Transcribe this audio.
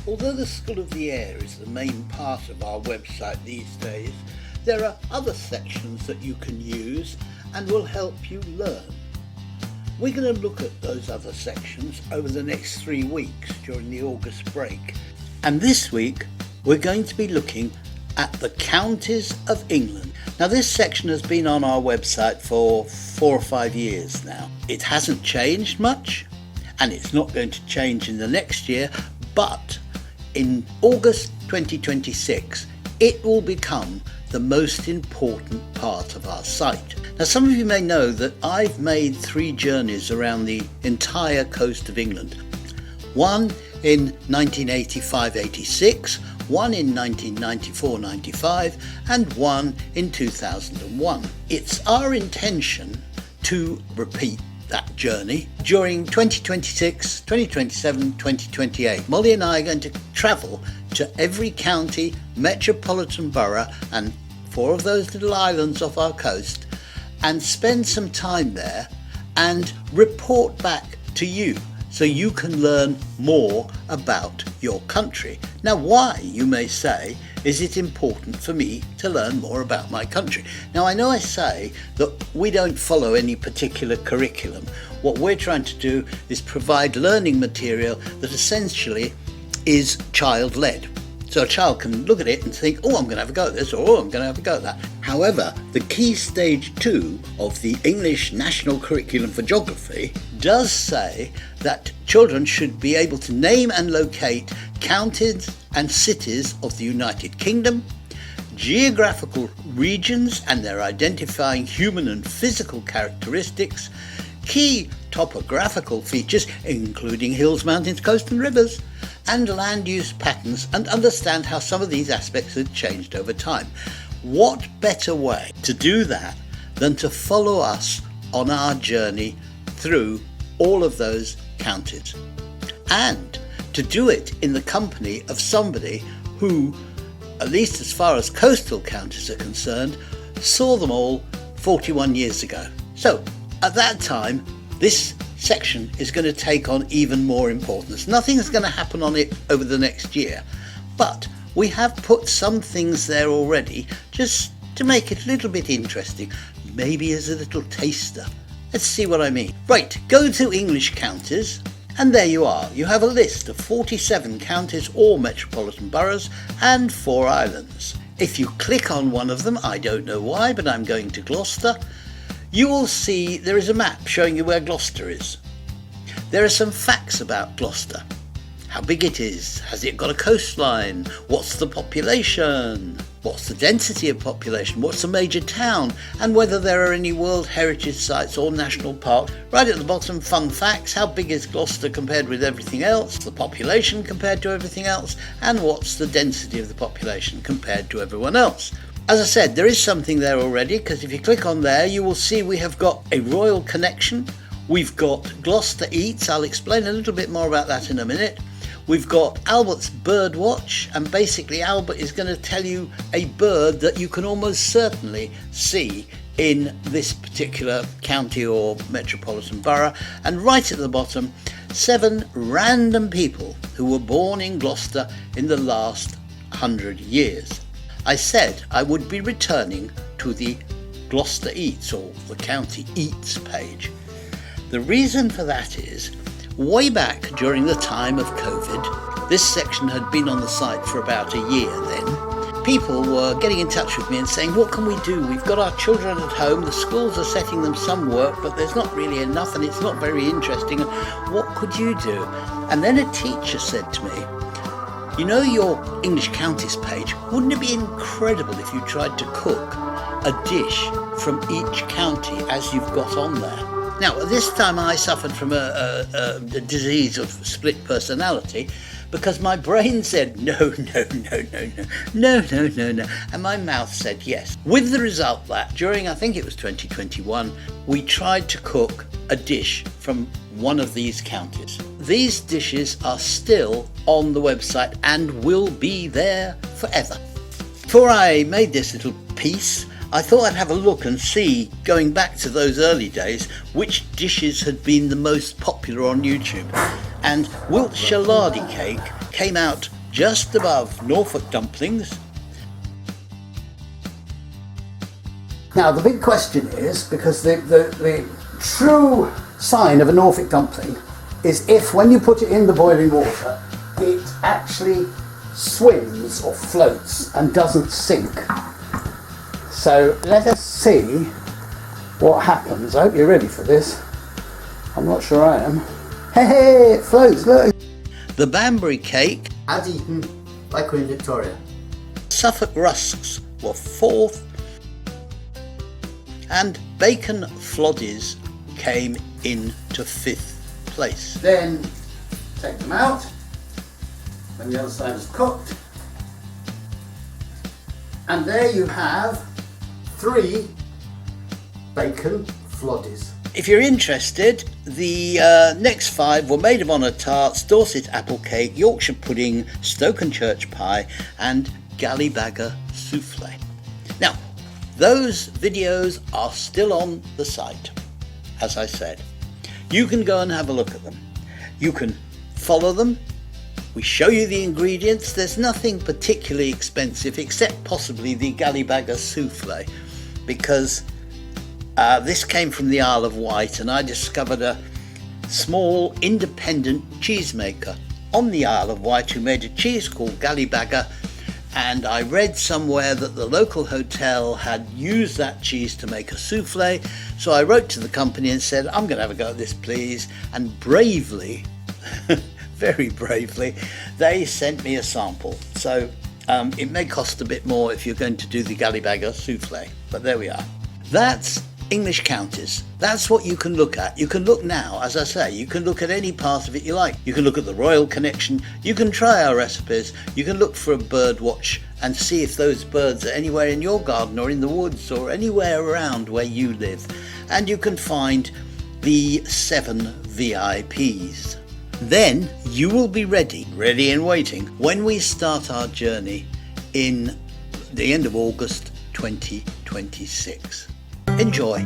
Although the School of the Air is the main part of our website these days, there are other sections that you can use and will help you learn. We're going to look at those other sections over the next 3 weeks during the August break. And this week we're going to be looking at the counties of England. Now this section has been on our website for 4 or 5 years now. It hasn't changed much and it's not going to change in the next year, but in August 2026 it will become the most important part of our site. Now some of you may know that I've made 3 journeys around the entire coast of England. One in 1985-86, one in 1994-95 and one in 2001. It's our intention to repeat that journey during 2026, 2027, 2028. Molly and I are going to travel to every county, metropolitan borough and 4 of those little islands off our coast and spend some time there and report back to you so you can learn more about your country. Now why, you may say, is it important for me to learn more about my country? Now I know I say that we don't follow any particular curriculum. What we're trying to do is provide learning material that essentially is child-led. So a child can look at it and think, oh, I'm going to have a go at this, or oh, I'm going to have a go at that. However, the key stage 2 of the English National Curriculum for Geography does say that children should be able to name and locate counties and cities of the United Kingdom, geographical regions and their identifying human and physical characteristics, key topographical features including hills, mountains, coast and rivers, and land use patterns, and understand how some of these aspects have changed over time. What better way to do that than to follow us on our journey through all of those counties, and to do it in the company of somebody who, at least as far as coastal counties are concerned, saw them all 41 years ago. So at that time this section is going to take on even more importance. Nothing's going to happen on it over the next year, but we have put some things there already just to make it a little bit interesting, maybe as a little taster. Let's see what I mean. Right, go to English counties and there you are. You have a list of 47 counties or metropolitan boroughs and 4 islands. If you click on one of them, I don't know why, but I'm going to Gloucester, you will see there is a map showing you where Gloucester is. There are some facts about Gloucester. How big it is, has it got a coastline, what's the population, what's the density of population, what's the major town, and whether there are any World Heritage Sites or National Parks. Right at the bottom, fun facts, how big is Gloucester compared with everything else, the population compared to everything else, and what's the density of the population compared to everyone else. As I said, there is something there already, because if you click on there you will see we have got a royal connection, we've got Gloucester Eats, I'll explain a little bit more about that in a minute. We've got Owlbut's Bird Watch, and basically Owlbut is going to tell you a bird that you can almost certainly see in this particular county or metropolitan borough. And right at the bottom, 7 random people who were born in Gloucester in the last 100 years. I said I would be returning to the Gloucester Eats or the County Eats page. The reason for that is, way back during the time of COVID, this section had been on the site for about a year then. People were getting in touch with me and saying, what can we do? We've got our children at home, the schools are setting them some work, but there's not really enough and it's not very interesting. What could you do? And then a teacher said to me, you know your English counties page, wouldn't it be incredible if you tried to cook a dish from each county as you've got on there? Now, at this time I suffered from a disease of split personality, because my brain said no, and my mouth said yes. With the result that during, I think it was 2021, we tried to cook a dish from one of these counties. These dishes are still on the website and will be there forever. Before I made this little piece, I thought I'd have a look and see, going back to those early days, which dishes had been the most popular on YouTube. And Wiltshire lardy cake came out just above Norfolk dumplings. Now the big question is, because the true sign of a Norfolk dumpling is if when you put it in the boiling water it actually swims or floats and doesn't sink. So let us see what happens. I hope you're ready for this. I'm not sure I am. Hey, it floats, look! The Banbury cake, as eaten by Queen Victoria. Suffolk rusks were 4th, and bacon floddies came into 5th place. Then take them out when the other side is cooked, and there you have 3 bacon floddies. If you're interested, the next 5 were Maid of Honour tarts, Dorset apple cake, Yorkshire pudding, Stoke-on-Church pie and Gallybagger souffle. Now, those videos are still on the site, as I said. You can go and have a look at them. You can follow them. We show you the ingredients. There's nothing particularly expensive except possibly the Gallybagger souffle, because this came from the Isle of Wight, and I discovered a small independent cheesemaker on the Isle of Wight who made a cheese called Gallybagger, and I read somewhere that the local hotel had used that cheese to make a souffle. So I wrote to the company and said, I'm going to have a go at this, please. And bravely, very bravely, they sent me a sample. So it may cost a bit more if you're going to do the Gallybagger souffle, but there we are. That's English counties. That's what you can look at. You can look now, as I say, you can look at any part of it you like. You can look at the royal connection, you can try our recipes, you can look for a bird watch and see if those birds are anywhere in your garden or in the woods or anywhere around where you live. And you can find the 7 VIPs. Then you will be ready and waiting when we start our journey in the end of August 2026. Enjoy.